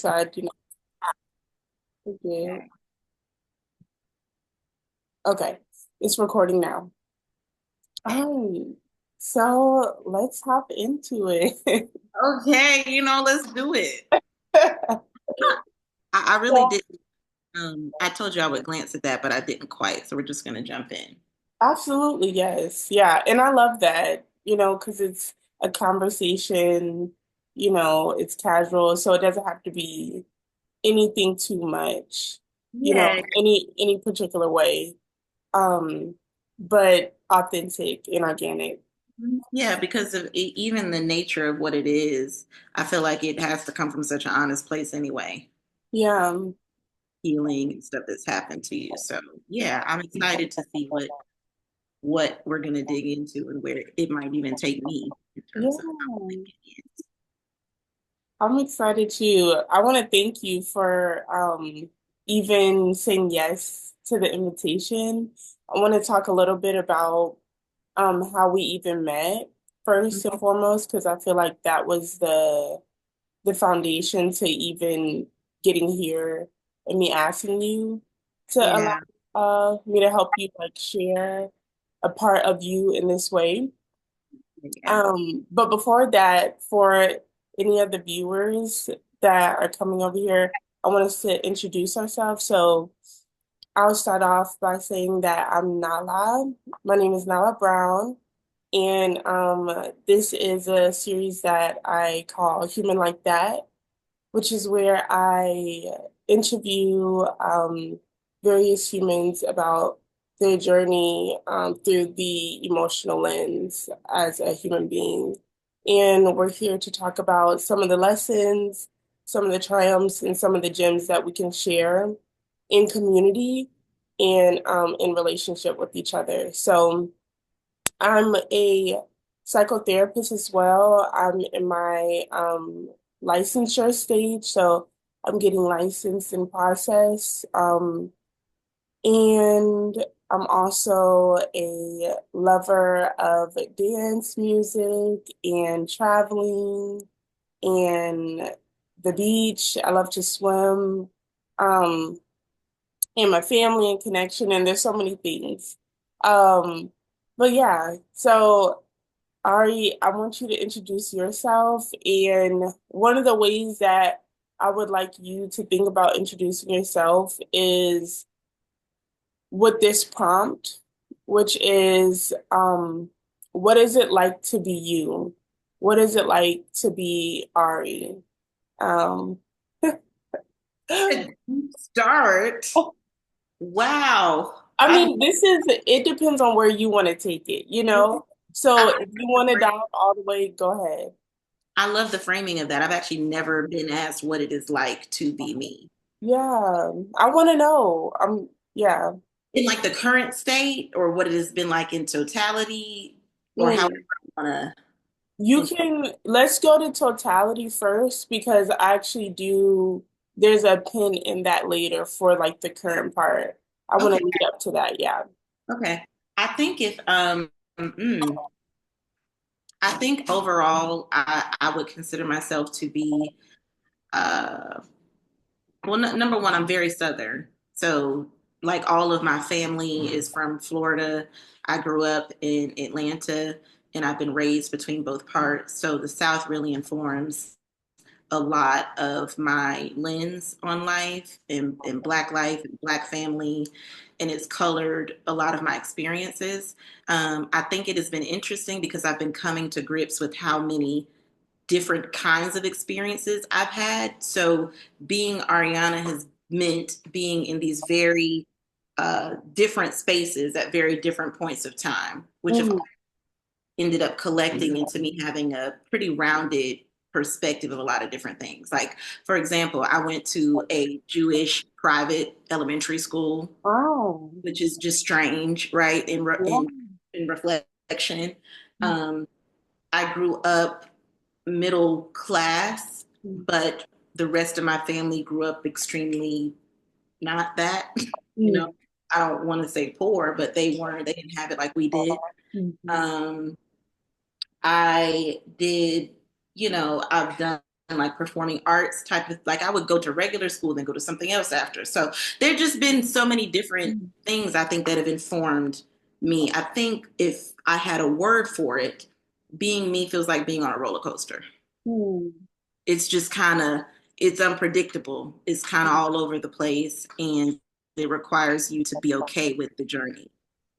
said, okay. Okay, it's recording now. All right, so let's hop into it. Okay, let's do it. I really Well, did. I told you I would glance at that, but I didn't quite. So we're just gonna jump in. absolutely, yes. Yeah, and I love that, because it's a conversation, it's casual, so it doesn't have to be anything too much, Yeah. any particular way, um, but authentic and organic. Yeah, because of even the nature of what it is, I feel like it has to come from such an honest place anyway. Yeah. Healing and stuff that's happened to you. So yeah, I'm excited to see what we're gonna dig into and where it might even take me in Yeah. terms of how it is. I'm excited too. I want to thank you for even saying yes to the invitation. I want to talk a little bit about how we even met first and foremost, because I feel like that was the foundation to even getting here and me asking you to allow Yeah. me to help you like share a part of you in this way. Yeah. But before that, for any of the viewers that are coming over here, I want us to introduce ourselves. So I'll start off by saying that I'm Nala. My name is Nala Brown, and this is a series that I call Human Like That, which is where I interview various humans about their journey through the emotional lens as a human being. And we're here to talk about some of the lessons, some of the triumphs, and some of the gems that we can share in community and in relationship with each other. So I'm a psychotherapist as well. I'm in my licensure stage, so I'm getting licensed in process. And I'm also a lover of dance music and traveling and the beach. I love to swim, um, and my family and connection, and there's so many things. Um, but yeah, so Ari, I want you to introduce yourself. And one of the ways that I would like you to think about introducing yourself is with this prompt, which is what is it like to be you? What is it like to be Ari? Um, Start. Wow. I I mean, it depends on where you want to take it, you know? So I if you want to dive all the way, go ahead. I love the framing of that. I've actually never been asked what it is like to be me. Yeah, I want to know. Yeah. In like the current state or what it has been like in totality or however Mm. I want You to. can, let's go to totality first because I actually do, there's a pin in that later for like the current part. I want Okay. to lead up to that. Yeah. Okay. I think if mm, I think overall I would consider myself to be uh well number one, I'm very southern. So like all of my family is from Florida. I grew up in Atlanta and I've been raised between both parts. So the South really informs a lot of my lens on life and Black life and Black family, and it's colored a lot of my experiences. I think it has been interesting because I've been coming to grips with how many different kinds of experiences I've had. So being Ariana has meant being in these very different spaces at very different points of time, which have Mm. ended up collecting into me having a pretty rounded perspective of a lot of different things. Like, for example, I went to a Jewish private elementary school, Oh, which is just strange, right? yeah. In reflection, um, I grew up middle class, but the rest of my family grew up extremely not that. You know, Mm. I don't want to say poor, but they weren't. They didn't have it like we did. Mhm. Um, I did, I've done like performing arts type of, like I would go to regular school, then go to something else after. So there just been so many different things I think that have informed me. I think if I had a word for it, being me feels like being on a roller coaster. Mm. It's just kind of, it's unpredictable. It's kind of all over the place, and it requires you to be okay with the journey.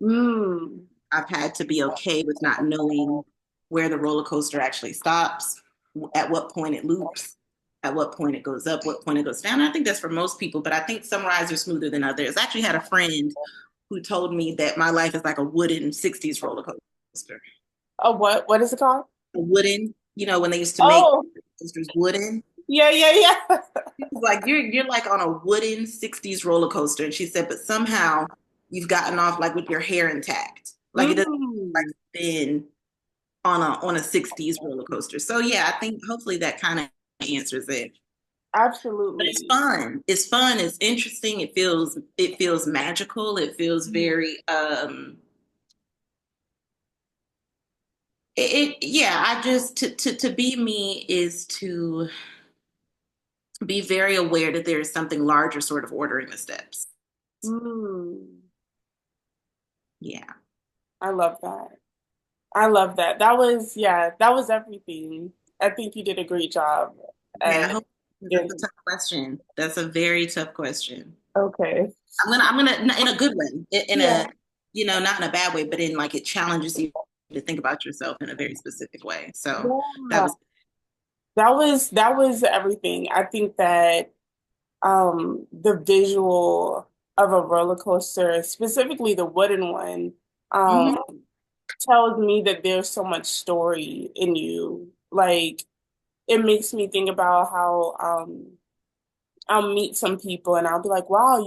Mm. I've had to be okay with not knowing where the roller coaster actually stops, at what point it loops, at what point it goes up, what point it goes down. I think that's for most people, but I think some rides are smoother than others. I actually had a friend who told me that my life is like a wooden 60s roller coaster. Oh, what is it called? A wooden, when they used to make Oh, coasters wooden. yeah, yeah, yeah. She was like, you're like on a wooden 60s roller coaster. And she said, but somehow you've gotten off like with your hair intact. Like it doesn't like Mm. spin on a 60s roller coaster. So yeah, I think hopefully that kind of answers it. But it's Absolutely. fun. It's fun. It's interesting. It feels magical. It feels very yeah, I just to be me is to be very aware that there is something larger sort of ordering the steps. Mm. Yeah. I love that. I love that. That was, yeah, that was everything. I think you did a great job Okay, I at hope that's a getting. tough question. That's a very tough question. Okay. I'm gonna in a good way, in Yeah. a not in a bad way, but in like it challenges you to think about yourself in a very specific way. So that Yeah. was That was everything. I think that the visual of a roller coaster, specifically the wooden one, mhm. um tells me that there's so much story in you. Like it makes me think about how I'll meet some people and I'll be like, wow,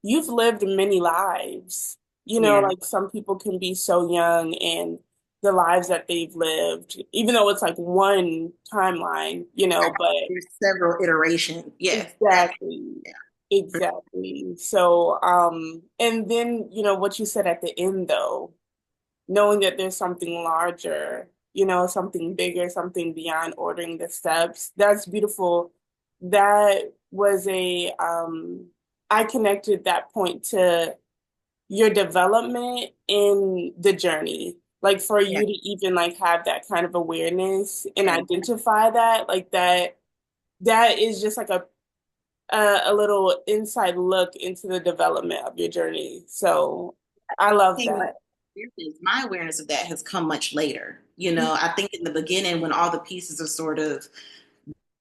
you've lived many lives. Yeah, Like some people can be so young and the lives that they've lived, even though it's like one timeline, but there's several iterations. Yes, that exactly. yeah. Exactly. So, and then, what you said at the end though, knowing that there's something larger, something bigger, something beyond ordering the steps. That's beautiful. That was I connected that point to your development in the journey. Like for Yeah, you to even like have that kind of awareness and yeah. identify that, like that is just like a little inside look into the development of your journey. So I love Thing that. my awareness of that has come much later. I think in the beginning when all the pieces are sort of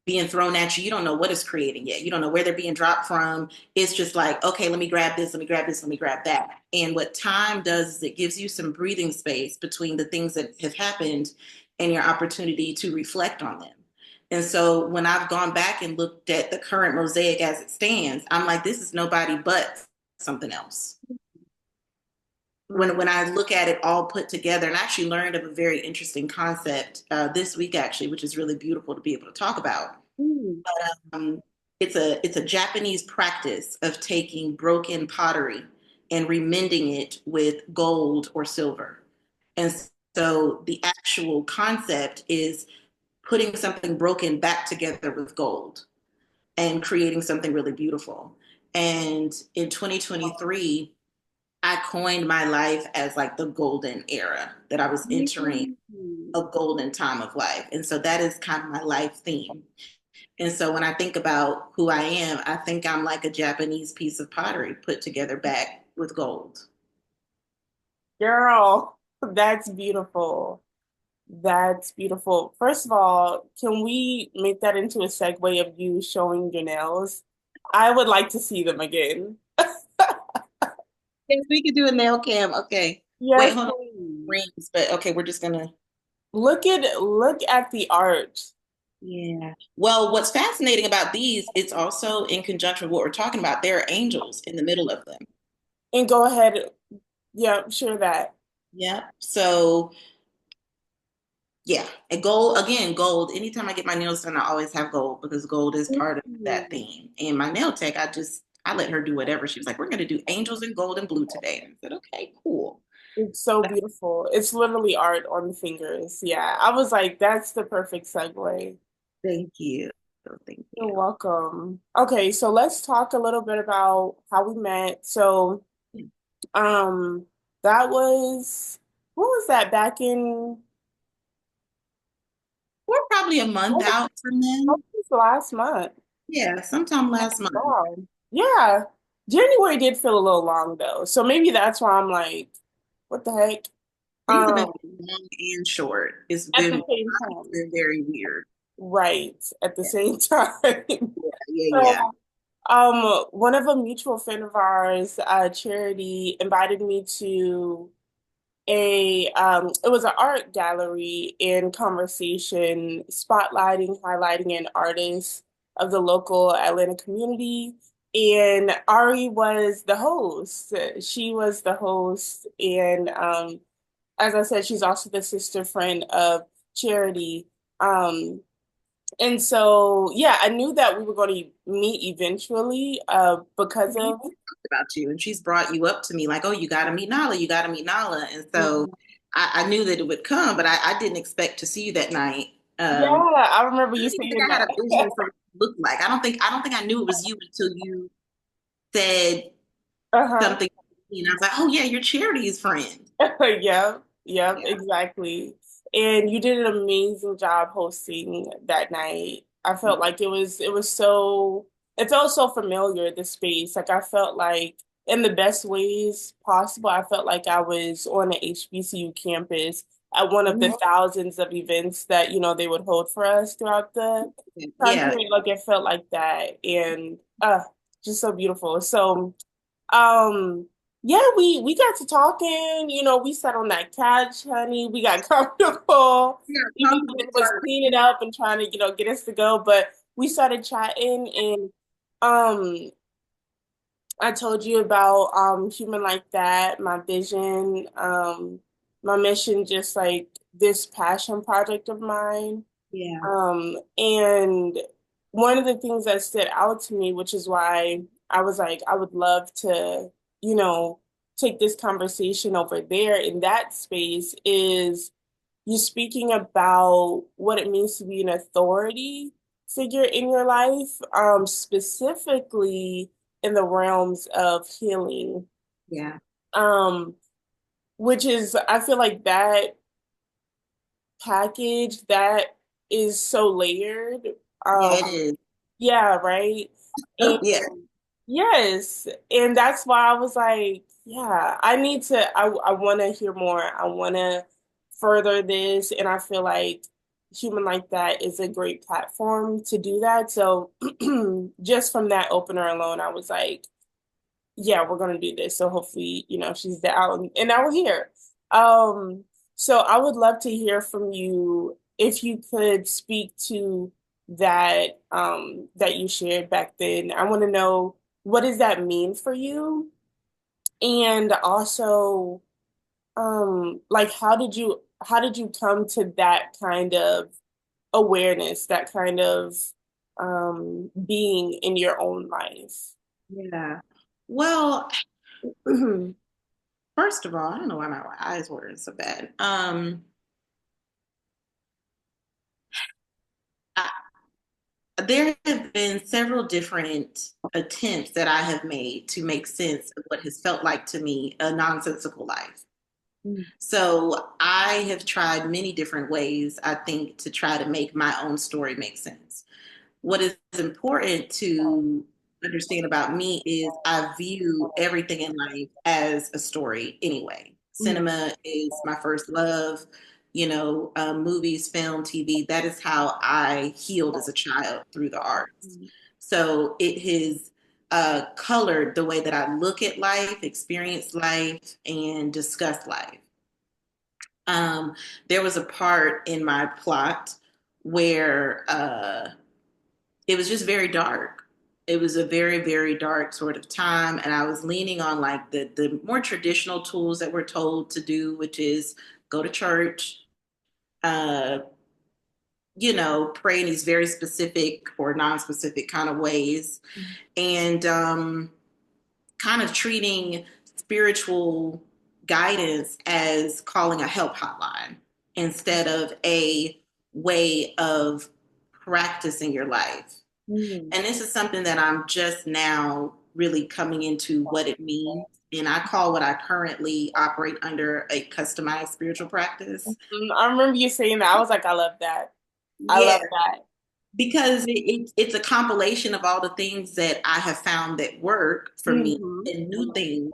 being thrown at you. You don't know what it's creating yet. You don't know where they're being dropped from. It's just like, okay, let me grab this, let me grab this, let me grab that. And what time does is it gives you some breathing space between the things that have happened and your opportunity to reflect on them. And so when I've gone back and looked at the current mosaic as it stands, I'm like, this is nobody but something else. When I look at it all put together, and I actually learned of a very interesting concept this week, actually, which is really beautiful to be able to talk about. Mm. um, it's a Japanese practice of taking broken pottery and remending it with gold or silver. And so the actual concept is putting something broken back together with gold and creating something really beautiful. And in 2023, I coined my life as like the golden era, that I was entering Mm. a golden time of life. And so that is kind of my life theme. And so when I think about who I am, I think I'm like a Japanese piece of pottery put together back with gold. Girl, that's beautiful. That's beautiful. First of all, can we make that into a segue of you showing your nails? I would like to see them again. Yes, we could do a nail cam. Okay. Wait, Yes, hold on. please. Rings, but okay, we're just gonna. Look at the art. Yeah. Well, what's fascinating about these, it's also in conjunction with what we're talking about. There are angels in the middle of them. And go ahead. Yeah, share that. Yeah. So yeah, and gold again, gold. Anytime I get my nails done, I always have gold because gold is part of that Mm. theme. And my nail tech, I let her do whatever. She was like, "We're gonna do angels in gold and blue today." And I said, "Okay, cool." It's so beautiful. It's literally art on the fingers. Yeah, I was like, that's the perfect segue. Thank you. Thank You're you. welcome. Okay, so let's talk a little bit about how we met. So, um, that was what was that back in We're probably a month what was out from what then. was last month? Yeah, sometime last month. Wow. Yeah. January did feel a little long though. So maybe that's why I'm like, what the heck? Things have been Um, long and short. at the same It's time. been very weird. Right. At the Yeah, same time. yeah, yeah, So, yeah. one of a mutual friend of ours, Charity, invited me to it was an art gallery in conversation, spotlighting, highlighting an artist of the local Atlanta community. And Ari was the host. She was the host. And as I said, she's also the sister friend of Charity. Um, and so, yeah, I knew that we were going to meet eventually because We of. talked about you, and she's brought you up to me like, "Oh, you got to meet Nala. You got to meet Nala." And so I knew that it would come, but I didn't expect to see you that night. Yeah, Um, I remember I you don't even think saying I had that. a vision for what it looked like. I don't think I knew it was you until you said Uh-huh. something, and I was like, "Oh yeah, your charity's friend." Yep, yep, Yeah. exactly. And you did an amazing job hosting that night. I felt like it felt so familiar, the space. Like I felt like in the best ways possible, I felt like I was on the HBCU campus at one of the thousands of events that, they would hold for us throughout the time Yeah, period. Like it felt like that. And just so beautiful. So Um, yeah, we got to talking, we sat on that couch, honey. We got comfortable. yeah, Even though comfortable it was cleaning up and trying to, get us to go, but we started chatting and um I told you about Human Like That, my vision, my mission, just like this passion project of mine. Yeah, And one of the things that stood out to me, which is why I was like, I would love to, you know, take this conversation over there in that space, is you speaking about what it means to be an authority figure in your life, specifically in the realms of healing. yeah, Um, which is, I feel like that package that is so layered. yeah. Um, It is. yeah, right. And Oh, yeah, yes, and that's why I was like, yeah, I want to hear more. I want to further this, and I feel like Human Like That is a great platform to do that. So just from that opener alone, I was like, yeah, we're gonna do this. So hopefully, she's down and now we're here. Um, so I would love to hear from you if you could speak to that that you shared back then. I want to know, what does that mean for you? And also, like how did you come to that kind of awareness, that kind of being in your own life? yeah. Well, first of all, I don't know why my eyes were so bad. I, there have been several different attempts that I have made to make sense of what has felt like to me a nonsensical life. So I have tried many different ways, I think, to try to make my own story make sense. What is important to understand about me is I view everything in life as a story anyway. Cinema is my first love, movies, film, TV. That is how I healed as a child through the arts. So it has colored the way that I look at life, experience life, and discuss life. Um, there was a part in my plot where it was just very dark. It was a very, very dark sort of time, and I was leaning on like the more traditional tools that we're told to do, which is go to church, uh, pray in these very specific or non-specific kind of ways, and kind of treating spiritual guidance as calling a help hotline instead of a way of practice in your life. Mm-hmm. And this is something that I'm just now really coming into what it means. And I call what I currently operate under a customized spiritual practice. I remember you saying that. I was like, I love that. I Yeah, love that. because it's a compilation of all the things that I have found that work for me Mm-hmm. and new things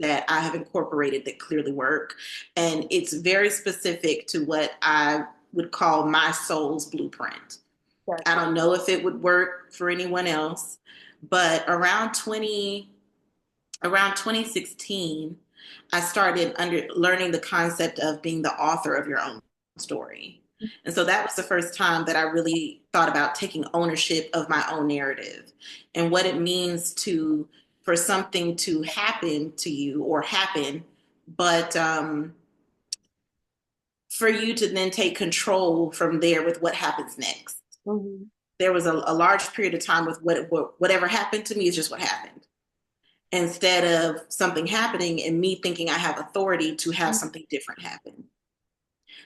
that I have incorporated that clearly work. And it's very specific to what I would call my soul's blueprint. I Gotcha. don't know if it would work for anyone else, but around 2016, I started learning the concept of being the author of your own story. And so that was the first time that I really thought about taking ownership of my own narrative and what it means to for something to happen to you or happen, but for you to then take control from there with what happens next. Mm-hmm. There was a large period of time with whatever happened to me is just what happened, instead of something happening and me thinking I have authority to have something different happen.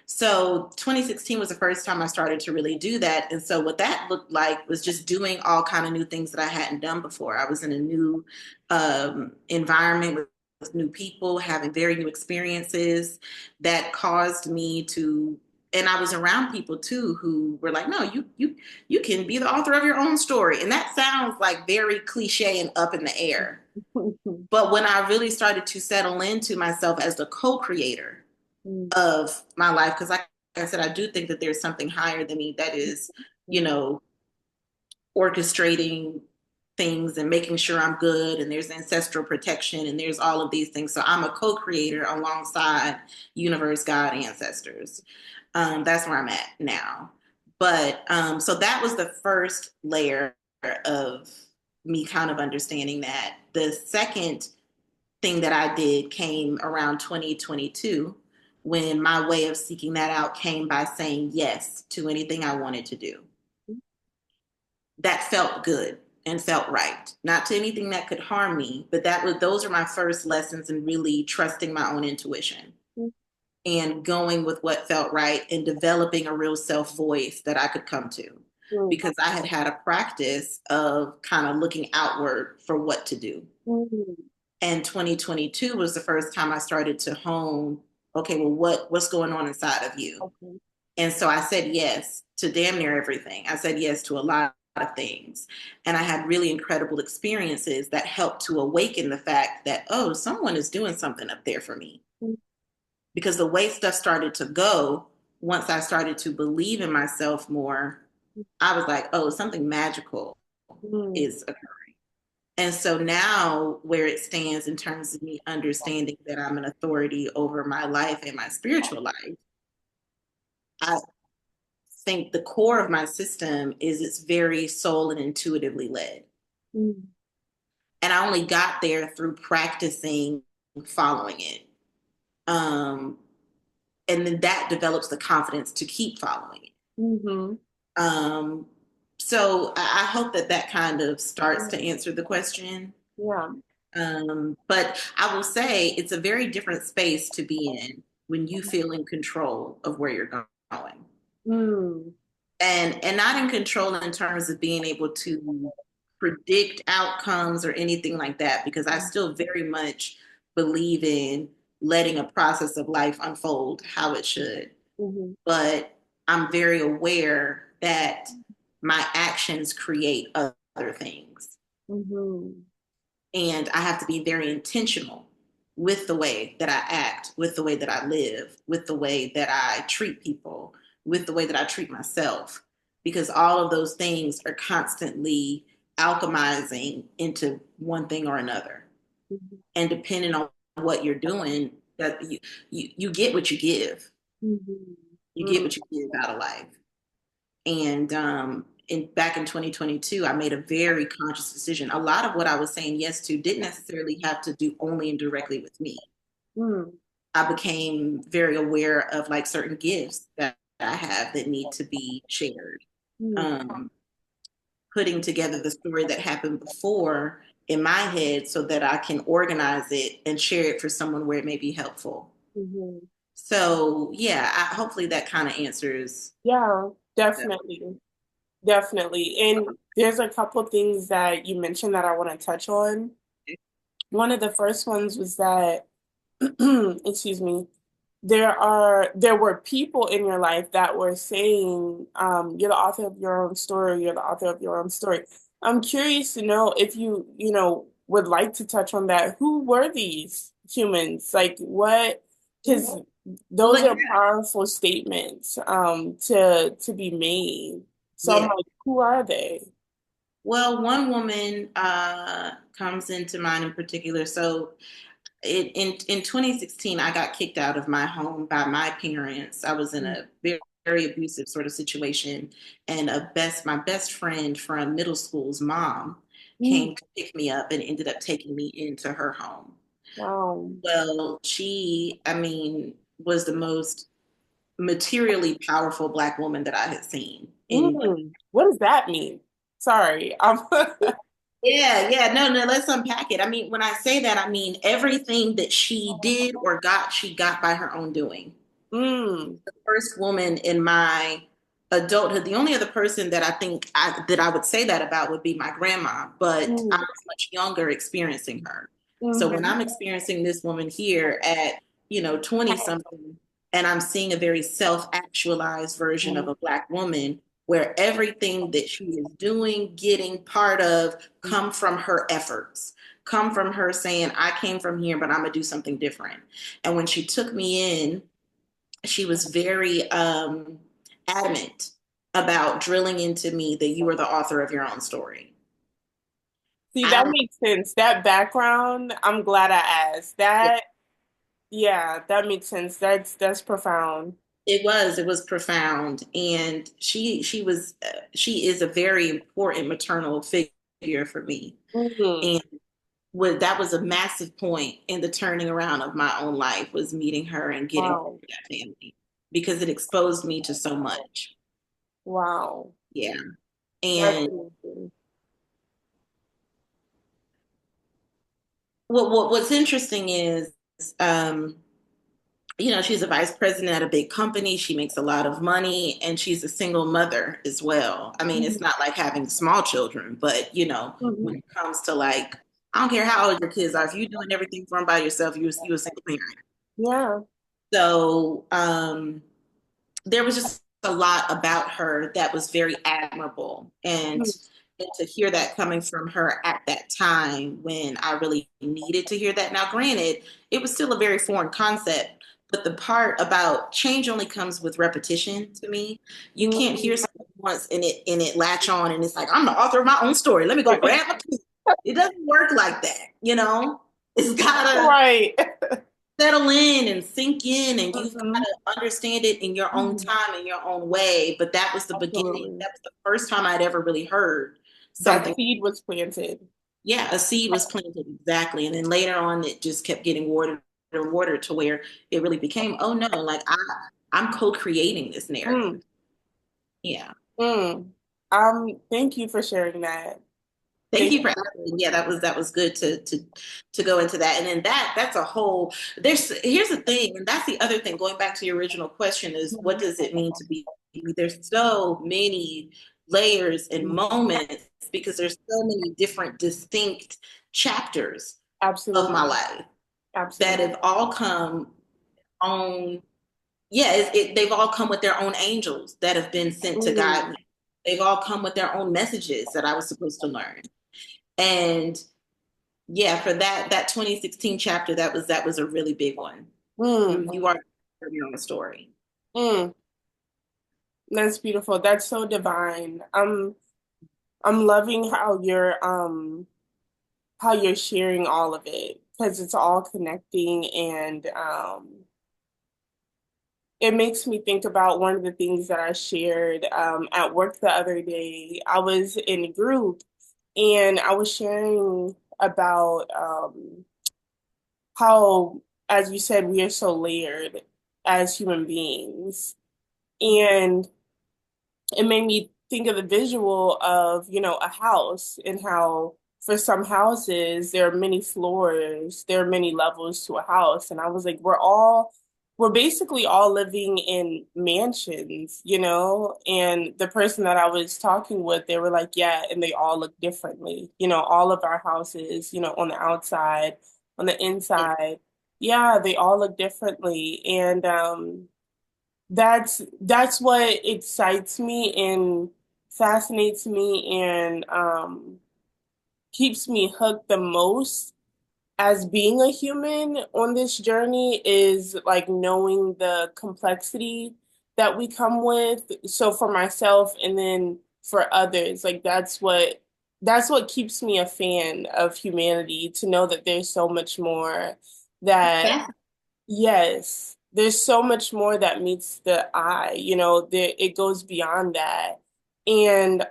So 2016 was the first time I started to really do that. And so what that looked like was just doing all kind of new things that I hadn't done before. I was in a new environment with new people, having very new experiences that caused me to, and I was around people too who were like, no, you can be the author of your own story. And that sounds like very cliche and up in the air. But when I really started to settle into myself as the co-creator of my life, because like I said, I do think that there's something higher than me that is, you know, orchestrating things and making sure I'm good, and there's ancestral protection, and there's all of these things. So I'm a co-creator alongside universe, God, ancestors. That's where I'm at now. But so that was the first layer of me kind of understanding that. The second thing that I did came around 2022, when my way of seeking that out came by saying yes to anything I wanted to do. That felt good and felt right. Not to anything that could harm me, but those are my first lessons in really trusting my own intuition and going with what felt right and developing a real self voice that I could come to, because I had had a practice of kind of looking outward for what to do. And 2022 was the first time I started to hone, okay, well, what's going on inside of you? Okay. And so I said yes to damn near everything. I said yes to a lot of things. And I had really incredible experiences that helped to awaken the fact that, oh, someone is doing something up there for me. Because the way stuff started to go, once I started to believe in myself more, I was like, oh, something magical Mm-hmm. is occurring. And so now, where it stands in terms of me understanding that I'm an authority over my life and my spiritual life, I think the core of my system is it's very soul and intuitively led. And I only got there through practicing following it. Um, and then that develops the confidence to keep following it. Mm-hmm. Um, so I hope that that kind of starts to answer the question. Yeah. But I will say it's a very different space to be in when you feel in control of where you're going. Mm. And not in control in terms of being able to predict outcomes or anything like that, because I still very much believe in letting a process of life unfold how it should. Mm-hmm. But I'm very aware that my actions create other things. Mm-hmm. And I have to be very intentional with the way that I act, with the way that I live, with the way that I treat people, with the way that I treat myself, because all of those things are constantly alchemizing into one thing or another. And depending on what you're doing, that you get what you give. You get Mm-hmm. what you give out of life. And back in 2022, I made a very conscious decision. A lot of what I was saying yes to didn't necessarily have to do only and directly with me. Mm-hmm. I became very aware of like certain gifts that I have that need to be shared. Um, Putting together the story that happened before in my head so that I can organize it and share it for someone where it may be helpful. Mm-hmm. So yeah, hopefully that kind of answers Yeah, that. definitely. definitely. And there's a couple things that you mentioned that I want to touch on. One of the first ones was that, excuse me, there were people in your life that were saying, you're the author of your own story, you're the author of your own story. I'm curious to know if would like to touch on that. Who were these humans? Like what, because those Well, are powerful statements to be made. So I'm yeah. like, who are they? Well, one woman comes into mind in particular. So in 2016, I got kicked out of my home by my parents. I was in a very abusive sort of situation, and my best friend from middle school's mom Mm, came to pick me up and ended up taking me into her home. wow. Well, I mean, was the most materially powerful Black woman that I had seen in. What does that mean? Sorry. Yeah, yeah, no, no, let's unpack it. I mean, when I say that, I mean everything that she did or got, she got by her own doing. Mm, The first woman in my adulthood. The only other person that that I would say that about would be my grandma, but I mm, was much younger experiencing her. So when mhm, I'm experiencing this woman here at, 20 something, and I'm seeing a very self-actualized version of mm, a Black woman where everything that she is doing, getting part of, come from her efforts, come from her saying, I came from here, but I'm gonna do something different. And when she took me in, she was very adamant about drilling into me that you were the author of your own story. See, I that don't. makes sense. That background, I'm glad I asked. Yeah, that makes sense. That's profound. It was profound, and she is a very important maternal figure for me, Hmm. and that was a massive point in the turning around of my own life was meeting her and getting to Wow. that family because it exposed me to so much. Wow. Yeah, That's and amazing. what's interesting is, um, she's a vice president at a big company. She makes a lot of money and she's a single mother as well. I mean, it's Mhm. not like having small children, but when Mhm. it comes to like, I don't care how old your kids are, if you're doing everything for them by yourself, you a single parent. Yeah. So there was just a lot about her that was very admirable. And to hear that coming from her at that time when I really needed to hear that. Now, granted, it was still a very foreign concept, but the part about change only comes with repetition to me. You can't Mhm. hear something once and it latch on and it's like, I'm the author of my own story. Let me go Right. grab my pen. It doesn't work like that. It's gotta Right. settle in and sink in, and you've got Mhm. to understand it in your own Mhm. time, in your own way. But that was the beginning. Absolutely. That was the first time I'd ever really heard That something. seed was planted. Yeah, a seed was planted exactly. And then later on, it just kept getting watered and watered to where it really became, oh no, like I'm co-creating this narrative. Mm, Yeah. mm. Thank you for sharing that. Thank Thank you for you. asking. Yeah, that was good to go into that. And then that's a whole here's the thing, and that's the other thing, going back to your original question is what does it mean to be? There's so many layers and moments because there's so many different distinct chapters of my Absolutely. life that Absolutely. have all come on. Yeah, they've all come with their own angels that have been sent to guide Mm, me. They've all come with their own messages that I was supposed to learn. And yeah, for that 2016 chapter, that was a really big one. mm, You are your own story. mm. That's beautiful. That's so divine. I'm loving how you're sharing all of it because it's all connecting and it makes me think about one of the things that I shared at work the other day. I was in a group and I was sharing about how, as you said, we are so layered as human beings. And it made me think of the visual of, a house and how for some houses there are many floors, there are many levels to a house. And I was like, we're all we're basically all living in mansions, and the person that I was talking with, they were like, yeah, and they all look differently. All of our houses, on the outside, on the inside, yeah, they all look differently. And that's what excites me and fascinates me and keeps me hooked the most as being a human on this journey is like knowing the complexity that we come with. So for myself and then for others, like that's what keeps me a fan of humanity, to know that there's so much more that, That's yes, there's so much more that meets the eye, it goes beyond that. And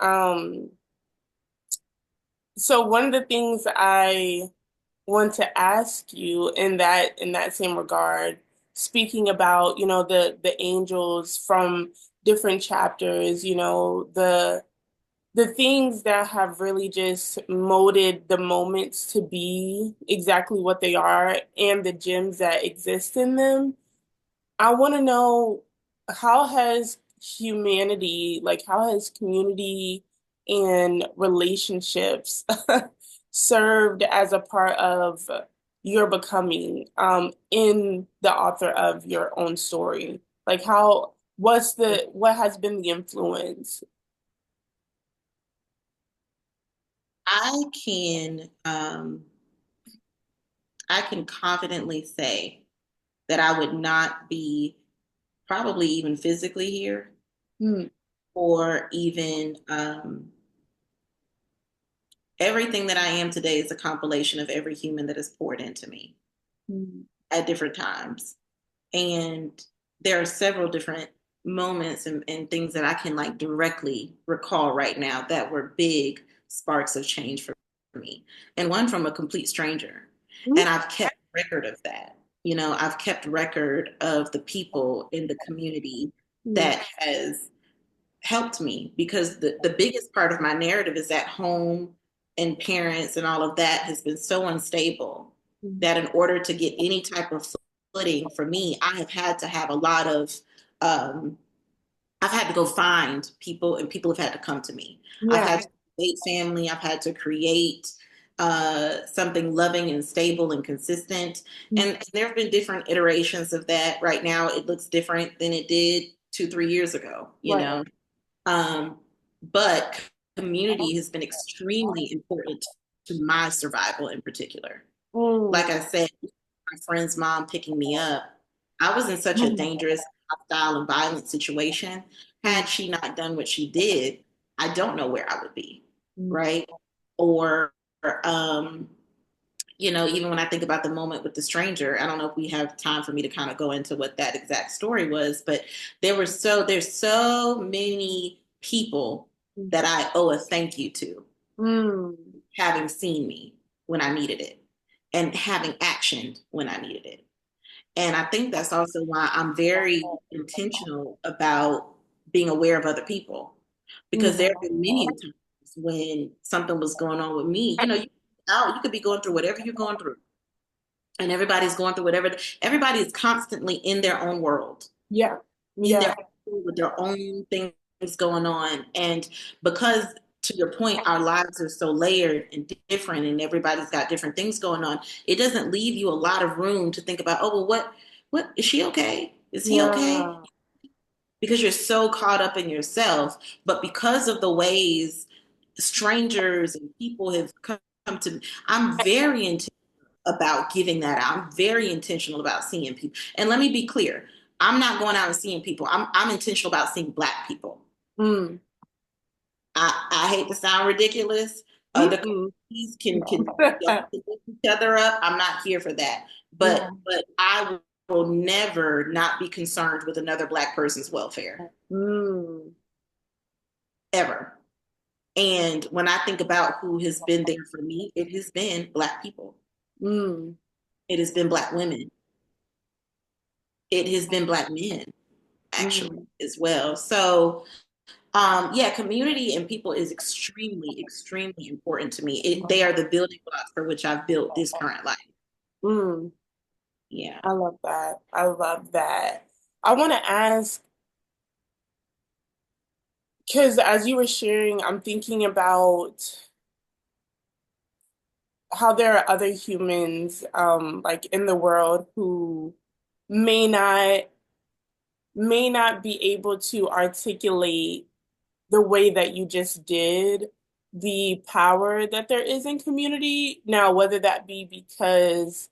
so one of the things I want to ask you in that same regard, speaking about, the angels from different chapters, the things that have really just molded the moments to be exactly what they are and the gems that exist in them. I want to know, how has humanity, like how has community and relationships served as a part of your becoming in the author of your own story? Like what has been the influence? I can I can confidently say that I would not be probably even physically here Mm, or even everything that I am today is a compilation of every human that has poured into me mm, at different times. And there are several different moments and things that I can like directly recall right now that were big sparks of change for me. And one from a complete stranger. mm, And I've kept record of that. I've kept record of the people in the community mm, that has helped me because the biggest part of my narrative is that home and parents and all of that has been so unstable mm. that in order to get any type of footing for me, I have had to have a lot of, um, I've had to go find people and people have had to come to me. I've Yeah, had to create family, I've had to create something loving and stable and consistent. mm, And there have been different iterations of that. Right now, it looks different than it did 2, 3 years ago, right. um, but community has been extremely important to my survival in particular. Mm, Like I said, my friend's mom picking me up, I was in such a mm, dangerous, hostile, and violent situation. mm, Had she not done what she did, I don't know where I would be, mm, right? Or, um, even when I think about the moment with the stranger, I don't know if we have time for me to kind of go into what that exact story was, but there's so many people mm, that I owe a thank you to mm, having seen me when I needed it and having actioned when I needed it. And I think that's also why I'm very intentional about being aware of other people because there mm. have been many times when something was going on with me. You could be going through whatever you're going through and everybody's going through whatever. Everybody is constantly in their own world, Yeah, in yeah, their with their own things going on, and because to your point, our lives are so layered and different, and everybody's got different things going on. It doesn't leave you a lot of room to think about. Oh, well, what is she okay? Is he okay? yeah. Because you're so caught up in yourself. But because of the ways strangers and people have come to me, I'm very intentional about giving that out. I'm very intentional about seeing people. And let me be clear, I'm not going out and seeing people. I'm intentional about seeing Black people. Mm. I hate to sound ridiculous. Other Mm-mm. communities can y'all can lift each other up. I'm not here for that. Yeah. But I will never not be concerned with another Black person's welfare Mm. ever. And when I think about who has been there for me, it has been Black people. Mm. It has been Black women. It has been Black men actually Mm. as well. So yeah, community and people is extremely, extremely important to me. They are the building blocks for which I've built this current life. Mm. Yeah. I love that. I love that. I want to ask, because as you were sharing, I'm thinking about how there are other humans, like in the world who may not may not be able to articulate the way that you just did the power that there is in community. Now, whether that be because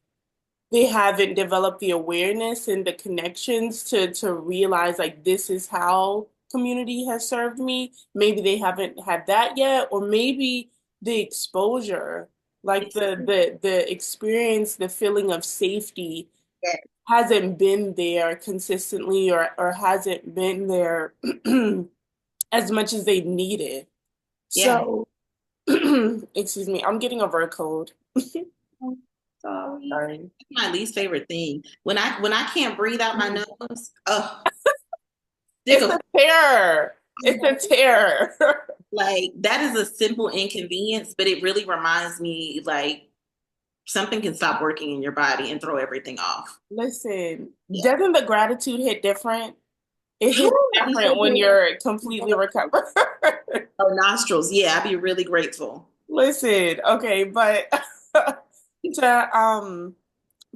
they haven't developed the awareness and the connections to realize like this is how community has served me. Maybe they haven't had that yet, or maybe the exposure, like It's the experience, the feeling of safety yeah, hasn't been there consistently or hasn't been there as much as they needed. yeah. So, excuse me, I'm getting over a cold. Oh, sorry. Sorry. It's my least favorite thing. When I can't breathe out my nose, oh, stick It's a a terror. It's a terror. like that is a simple inconvenience, but it really reminds me like something can stop working in your body and throw everything off. Listen, Yeah. doesn't the gratitude hit different? It hits Whew, I'd be so different when you're completely grateful. recovered. Oh, nostrils. Yeah, I'd be really grateful. Listen, okay, but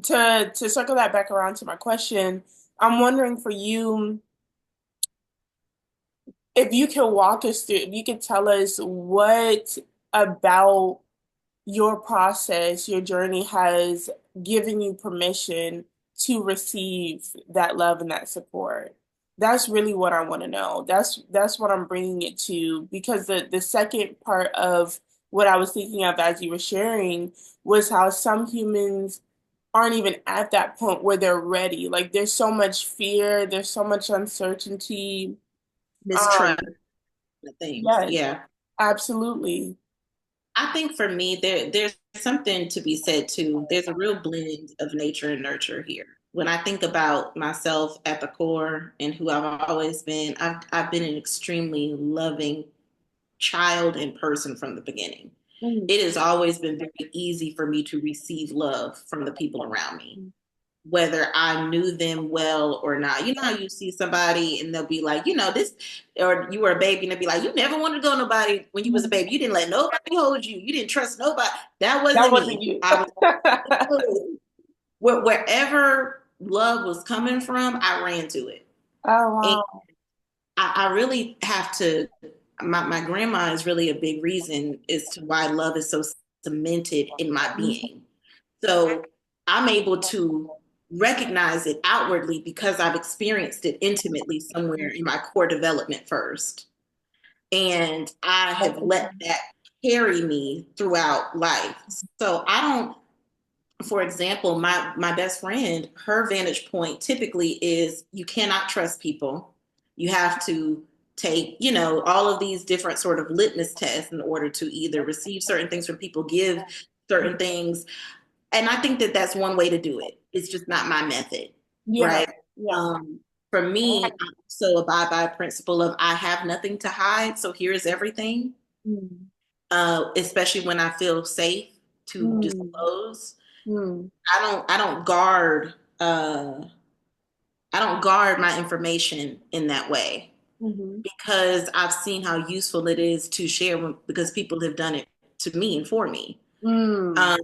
to to circle that back around to my question, I'm wondering for you if you can walk us through, if you could tell us what about your process, your journey has given you permission to receive that love and that support. That's really what I want to know. That's what I'm bringing it to because the second part of what I was thinking of as you were sharing was how some humans aren't even at that point where they're ready. Like there's so much fear, there's so much uncertainty. Mistrust Um, things. yes, Yeah. absolutely. I think for me, there's something to be said too. There's a real blend of nature and nurture here. When I think about myself at the core and who I've always been, I've been an extremely loving child and person from the beginning. Mm, It has always been very easy for me to receive love from the people around me, whether I knew them well or not. You know how you see somebody and they'll be like, this, or you were a baby and they'll be like, you never wanted to go nobody when you was a mm. baby. You didn't let nobody hold you. You didn't trust nobody. That That wasn't wasn't me. you. I was wherever love was coming from, I ran to it. Oh, And wow. I really have to, my grandma is really a big reason as to why love is so cemented in my being. So I'm able to recognize it outwardly because I've experienced it intimately somewhere in my core development first. And I have let that carry me throughout life. So I don't, for example, my best friend, her vantage point typically is you cannot trust people. You have to take, all of these different sort of litmus tests in order to either receive certain things from people, give certain things, and I think that that's one way to do it. It's just not my method, Yeah, right? yeah. Um, for me, I so abide by a principle of I have nothing to hide, so here's everything. Mm, Especially when I feel safe to mm, disclose. mm, I don't guard uh, I don't guard my information in that way mhm, because I've seen how useful it is to share because people have done it to me and for me. mm. Um,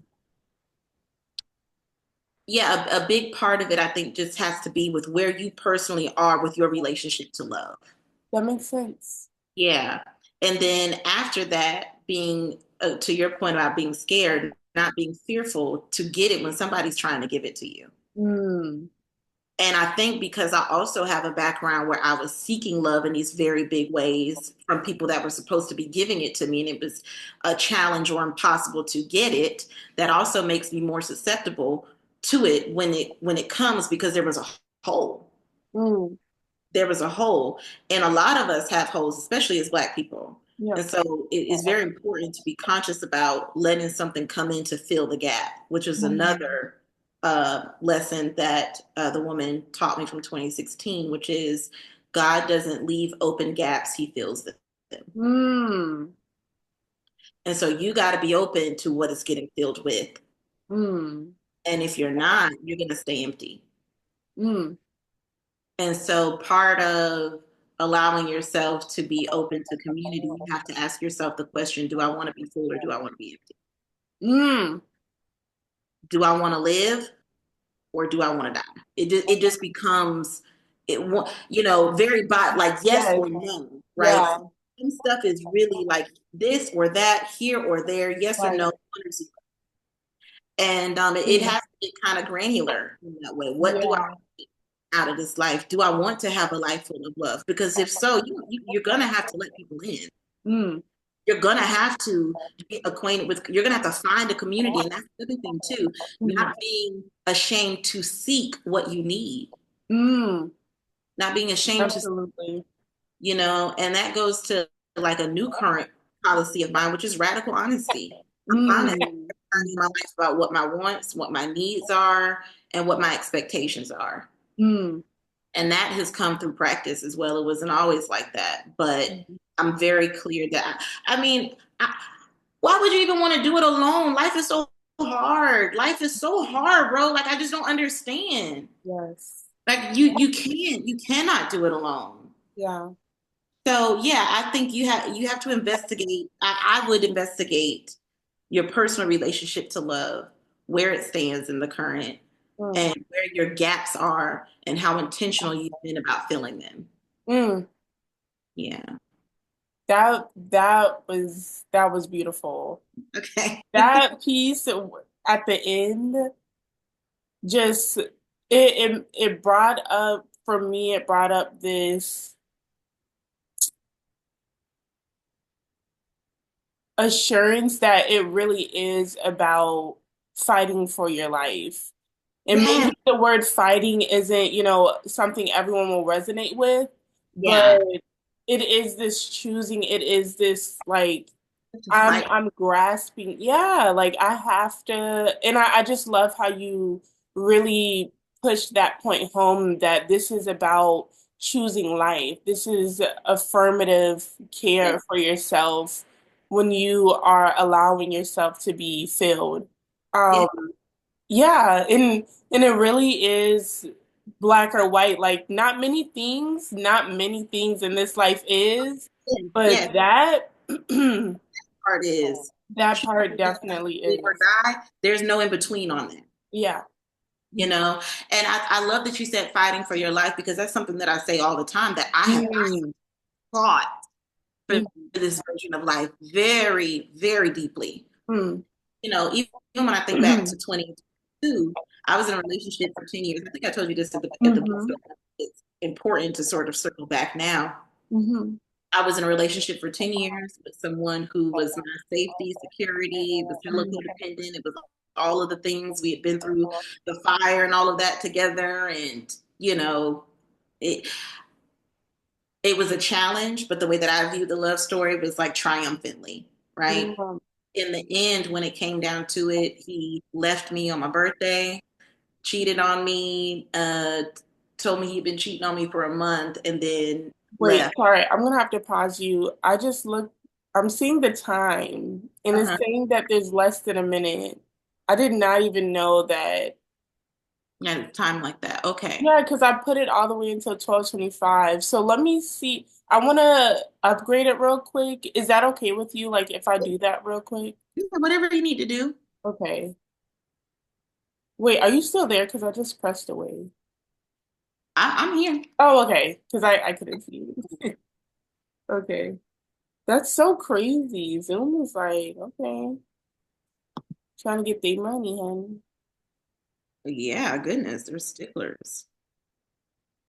yeah, a big part of it, I think, just has to be with where you personally are with your relationship to love. That makes sense. Yeah. And then after that, being to your point about being scared, not being fearful to get it when somebody's trying to give it to you. Mm, And I think because I also have a background where I was seeking love in these very big ways from people that were supposed to be giving it to me, and it was a challenge or impossible to get it, that also makes me more susceptible to it when it comes because there was a hole. mm. There was a hole. And a lot of us have holes, especially as Black people. Yeah. And so it is very important to be conscious about letting something come in to fill the gap, which is Mm, another lesson that the woman taught me from 2016, which is God doesn't leave open gaps, he fills them. mm, And so you got to be open to what it's getting filled with. mm. And if you're not, you're going to stay empty. Mm, And so part of allowing yourself to be open to community, you have to ask yourself the question, do I want to be full or do I want to be empty? mm, Do I want to live or do I want to die? It just becomes very like yes yes, or no, right? yeah, Some stuff is really like this or that, here or there, yes or right. no, and it Mm, has to get kind of granular in that way. What do I yeah. want out of this life? Do I want to have a life full of love? Because if so, you're gonna have to let people in. Mm, You're gonna have to get acquainted with. You're gonna have to find a community, and that's the other thing too. Not mm, being ashamed to seek what you need. mm, Not being ashamed to, absolutely. and that goes to like a new current policy of mine, which is radical honesty. I'm honest Mm, in my life about what my wants, what my needs are, and what my expectations are. mm, And that has come through practice as well. It wasn't always like that, but mm. I'm very clear that I mean, why would you even want to do it alone? Life is so hard. Life is so hard, bro. Like I just don't understand. Yes. Like you cannot do it alone. Yeah. So yeah, I think you have to investigate. I would investigate your personal relationship to love, where it stands in the current, Mm, and where your gaps are, and how intentional you've been about filling them. mm. Yeah. That was beautiful. Okay. That piece at the end just it brought up for me, it brought up this assurance that it really is about fighting for your life. And Yes. maybe the word fighting isn't, something everyone will resonate with, but Yeah. it is this choosing, it is this like To I'm fight. I'm grasping. Yeah, like I have to, and I just love how you really push that point home that this is about choosing life. This is affirmative Yeah. care for yourself when you are allowing yourself to be filled. Yeah. Um, yeah, and it really is black or white. Like not many things in this life is, Yes. but that Part is that part choosing this life, definitely live or is. die. There's no in between on that. Yeah. you know and I love that you said fighting for your life, because that's something that I say all the time, that I Mm, fought for mm, this version of life very, very deeply. mm, Even when I think back to 22, I was in a relationship for 10 years. I think I told you this at the book, mhm, so it's important to sort of circle back now. mhm, I was in a relationship for 10 years with someone who was my safety, security, was hella mm, codependent. It was all of the things we had been through, the fire and all of that together. And, it, it was a challenge, but the way that I viewed the love story was like triumphantly, right? mm. In the end, when it came down to it, he left me on my birthday, cheated on me, told me he'd been cheating on me for a month, and then Wait, left. sorry, I'm gonna have to pause you. I just looked, I'm seeing the time, and it's Uh-huh. saying that there's less than a minute. I did not even know that. Yeah, time like that. Okay. Yeah, because I put it all the way until 12:25. So let me see. I want to upgrade it real quick. Is that okay with you? Like if I do that real quick? Yeah, whatever you need to do. Okay. Wait, are you still there? Because I just pressed away. I'm here. Oh, okay. Because I couldn't see you. Okay. That's so crazy. Zoom is like, okay, trying to get their money, honey. Yeah, goodness, they're sticklers.